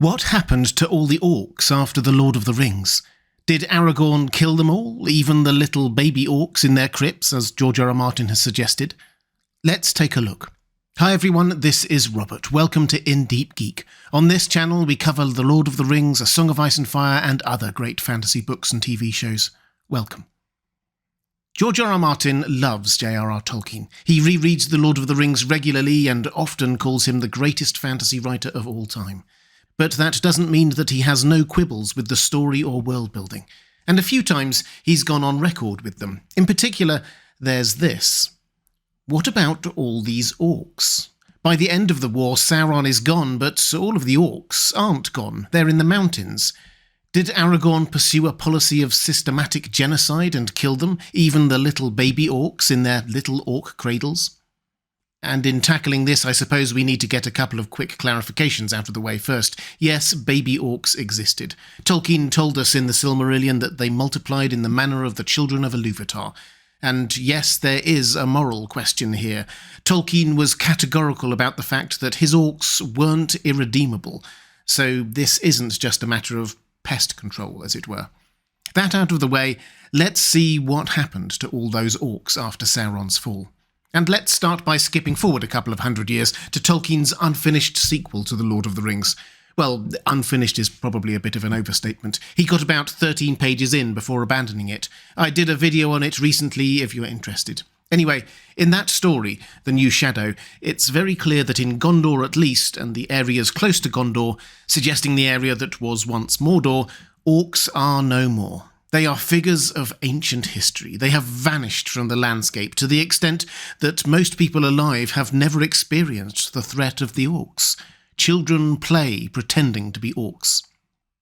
What happened to all the orcs after the Lord of the Rings? Did Aragorn kill them all, even the little baby orcs in their crypts, as George R. R. Martin has suggested? Let's take a look. Hi everyone, this is Robert. Welcome to In Deep Geek. On this channel we cover The Lord of the Rings, A Song of Ice and Fire, and other great fantasy books and TV shows. Welcome. George R. R. Martin loves J.R.R. Tolkien. He rereads The Lord of the Rings regularly and often calls him the greatest fantasy writer of all time. But that doesn't mean that he has no quibbles with the story or world building. And a few times he's gone on record with them. In particular, there's this. What about all these orcs? By the end of the war, Sauron is gone, but all of the orcs aren't gone. They're in the mountains. Did Aragorn pursue a policy of systematic genocide and kill them, even the little baby orcs in their little orc cradles? And in tackling this, I suppose we need to get a couple of quick clarifications out of the way first. Yes, baby orcs existed. Tolkien told us in the Silmarillion that they multiplied in the manner of the children of Ilúvatar. And yes, there is a moral question here. Tolkien was categorical about the fact that his orcs weren't irredeemable, so this isn't just a matter of pest control, as it were. That out of the way, let's see what happened to all those orcs after Sauron's fall. And let's start by skipping forward a couple of hundred years to Tolkien's unfinished sequel to The Lord of the Rings. Well, unfinished is probably a bit of an overstatement. He got about 13 pages in before abandoning it. I did a video on it recently if you're interested. Anyway, in that story, The New Shadow, it's very clear that in Gondor at least, and the areas close to Gondor, suggesting the area that was once Mordor, orcs are no more. They are figures of ancient history. They have vanished from the landscape to the extent that most people alive have never experienced the threat of the orcs. Children play pretending to be orcs.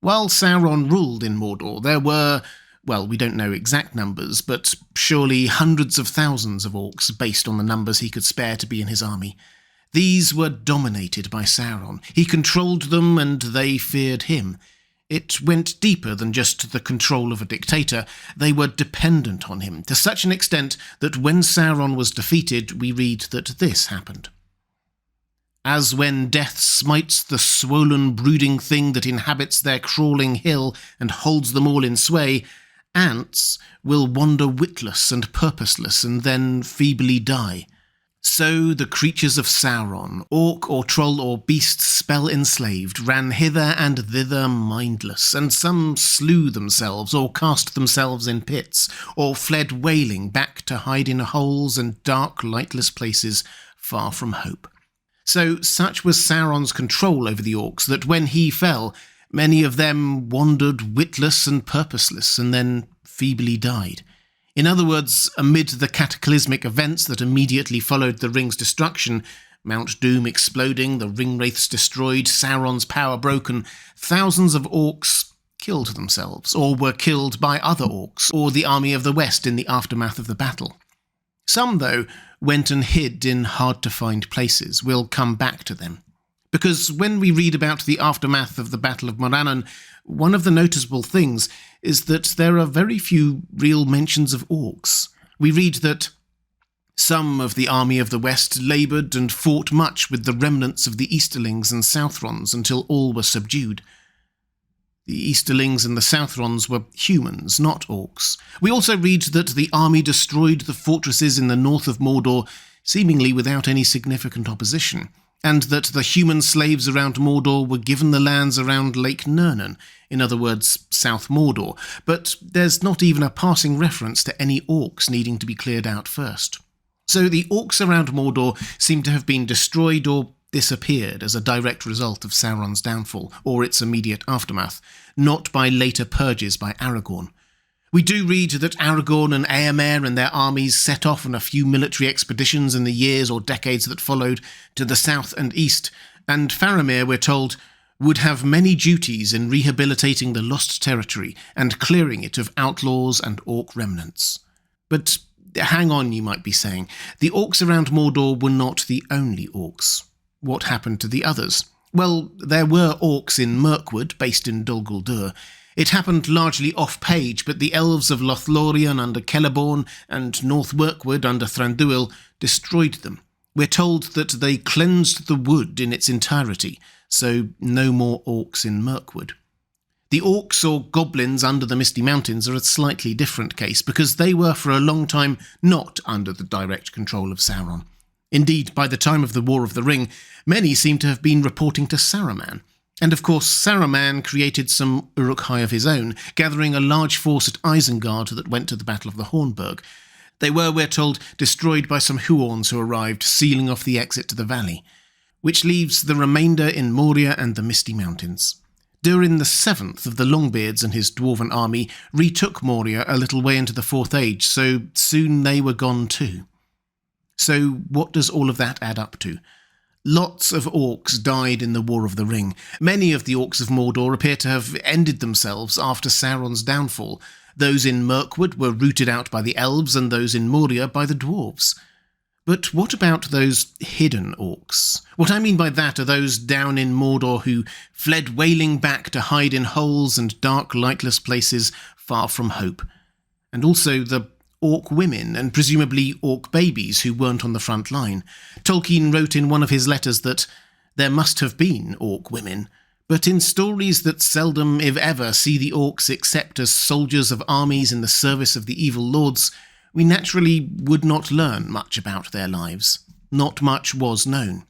While Sauron ruled in Mordor, there were, well, we don't know exact numbers, but surely hundreds of thousands of orcs based on the numbers he could spare to be in his army. These were dominated by Sauron. He controlled them and they feared him. It went deeper than just the control of a dictator. They were dependent on him, to such an extent that when Sauron was defeated, we read that this happened. As when death smites the swollen brooding thing that inhabits their crawling hill and holds them all in sway, ants will wander witless and purposeless and then feebly die. So the creatures of Sauron, orc or troll or beast spell-enslaved, ran hither and thither mindless, and some slew themselves or cast themselves in pits, or fled wailing back to hide in holes and dark, lightless places far from hope. So such was Sauron's control over the orcs that when he fell, many of them wandered witless and purposeless and then feebly died. In other words, amid the cataclysmic events that immediately followed the ring's destruction, Mount Doom exploding, the ringwraiths destroyed, Sauron's power broken, thousands of orcs killed themselves, or were killed by other orcs, or the army of the West in the aftermath of the battle. Some, though, went and hid in hard-to-find places. We'll come back to them. Because when we read about the aftermath of the Battle of Morannon, one of the noticeable things is that there are very few real mentions of orcs. We read that some of the army of the West laboured and fought much with the remnants of the Easterlings and Southrons until all were subdued. The Easterlings and the Southrons were humans, not orcs. We also read that the army destroyed the fortresses in the north of Mordor, seemingly without any significant opposition, and that the human slaves around Mordor were given the lands around Lake Nurnen, in other words, South Mordor, but there's not even a passing reference to any orcs needing to be cleared out first. So the orcs around Mordor seem to have been destroyed or disappeared as a direct result of Sauron's downfall, or its immediate aftermath, not by later purges by Aragorn. We do read that Aragorn and Éomer and their armies set off on a few military expeditions in the years or decades that followed to the south and east, and Faramir, we're told, would have many duties in rehabilitating the lost territory and clearing it of outlaws and orc remnants. But hang on, you might be saying. The orcs around Mordor were not the only orcs. What happened to the others? Well, there were orcs in Mirkwood, based in Dol Guldur. It happened largely off-page, but the elves of Lothlorien under Celeborn and North Mirkwood under Thranduil destroyed them. We're told that they cleansed the wood in its entirety, so no more orcs in Mirkwood. The orcs or goblins under the Misty Mountains are a slightly different case, because they were for a long time not under the direct control of Sauron. Indeed, by the time of the War of the Ring, many seem to have been reporting to Saruman. And of course, Saruman created some Uruk-hai of his own, gathering a large force at Isengard that went to the Battle of the Hornburg. They were, we're told, destroyed by some Huorns who arrived, sealing off the exit to the valley, which leaves the remainder in Moria and the Misty Mountains. Durin the Seventh of the Longbeards and his dwarven army retook Moria a little way into the Fourth Age, so soon they were gone too. So what does all of that add up to? Lots of orcs died in the War of the Ring. Many of the orcs of Mordor appear to have ended themselves after Sauron's downfall. Those in Mirkwood were rooted out by the elves, and those in Moria by the dwarves. But what about those hidden orcs? What I mean by that are those down in Mordor who fled wailing back to hide in holes and dark, lightless places far from hope. And also the orc women and presumably orc babies who weren't on the front line. Tolkien wrote in one of his letters that there must have been orc women, but in stories that seldom, if ever, see the orcs except as soldiers of armies in the service of the evil lords, we naturally would not learn much about their lives. Not much was known.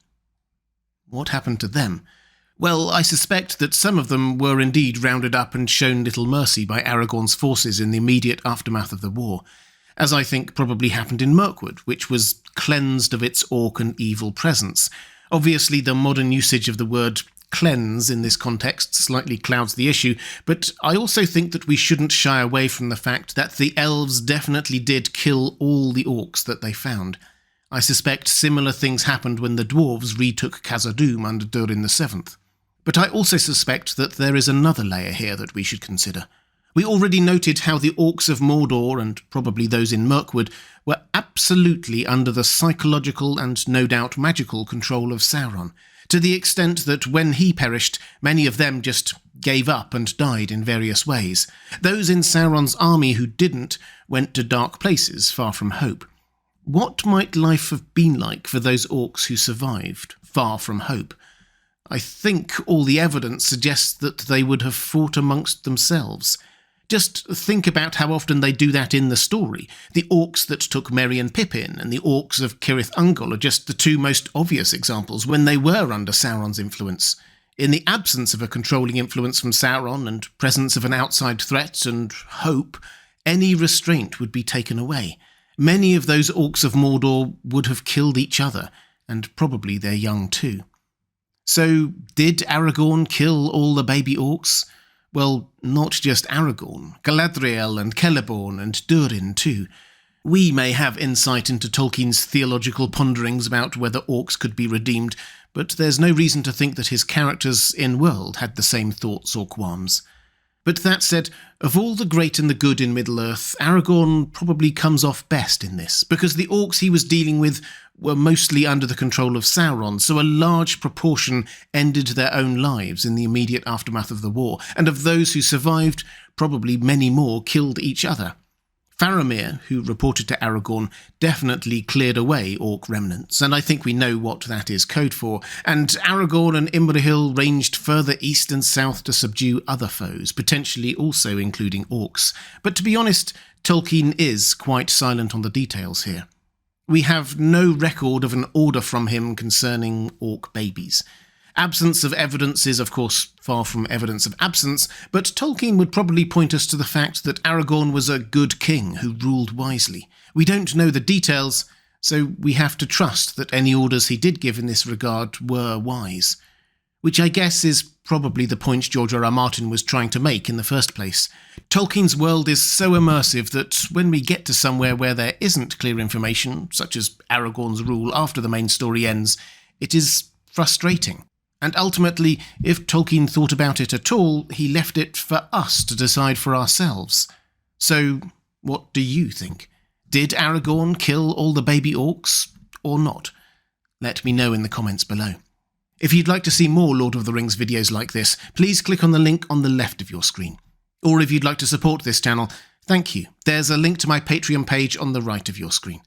What happened to them? Well, I suspect that some of them were indeed rounded up and shown little mercy by Aragorn's forces in the immediate aftermath of the war, as I think probably happened in Mirkwood, which was cleansed of its orc and evil presence. Obviously, the modern usage of the word cleanse in this context slightly clouds the issue, but I also think that we shouldn't shy away from the fact that the elves definitely did kill all the orcs that they found. I suspect similar things happened when the dwarves retook Khazad-dûm under Durin the Seventh. But I also suspect that there is another layer here that we should consider. We already noted how the orcs of Mordor, and probably those in Mirkwood, were absolutely under the psychological and no doubt magical control of Sauron, to the extent that when he perished, many of them just gave up and died in various ways. Those in Sauron's army who didn't went to dark places far from hope. What might life have been like for those orcs who survived, far from hope? I think all the evidence suggests that they would have fought amongst themselves. Just think about how often they do that in the story. The orcs that took Merry and Pippin and the orcs of Cirith Ungol are just the two most obvious examples when they were under Sauron's influence. In the absence of a controlling influence from Sauron and presence of an outside threat and hope, any restraint would be taken away. Many of those orcs of Mordor would have killed each other, and probably their young too. So, did Aragorn kill all the baby orcs? Well, not just Aragorn, Galadriel and Celeborn and Durin too. We may have insight into Tolkien's theological ponderings about whether orcs could be redeemed, but there's no reason to think that his characters in-world had the same thoughts or qualms. But that said, of all the great and the good in Middle-earth, Aragorn probably comes off best in this, because the orcs he was dealing with were mostly under the control of Sauron, so a large proportion ended their own lives in the immediate aftermath of the war, and of those who survived, probably many more killed each other. Faramir, who reported to Aragorn, definitely cleared away orc remnants, and I think we know what that is code for, and Aragorn and Imrahil ranged further east and south to subdue other foes, potentially also including orcs. But to be honest, Tolkien is quite silent on the details here. We have no record of an order from him concerning orc babies. Absence of evidence is, of course, far from evidence of absence, but Tolkien would probably point us to the fact that Aragorn was a good king who ruled wisely. We don't know the details, so we have to trust that any orders he did give in this regard were wise. Which I guess is probably the point George R.R. Martin was trying to make in the first place. Tolkien's world is so immersive that when we get to somewhere where there isn't clear information, such as Aragorn's rule after the main story ends, it is frustrating. And ultimately, if Tolkien thought about it at all, he left it for us to decide for ourselves. So, what do you think? Did Aragorn kill all the baby orcs, or not? Let me know in the comments below. If you'd like to see more Lord of the Rings videos like this, please click on the link on the left of your screen. Or if you'd like to support this channel, thank you. There's a link to my Patreon page on the right of your screen.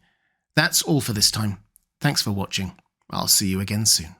That's all for this time. Thanks for watching. I'll see you again soon.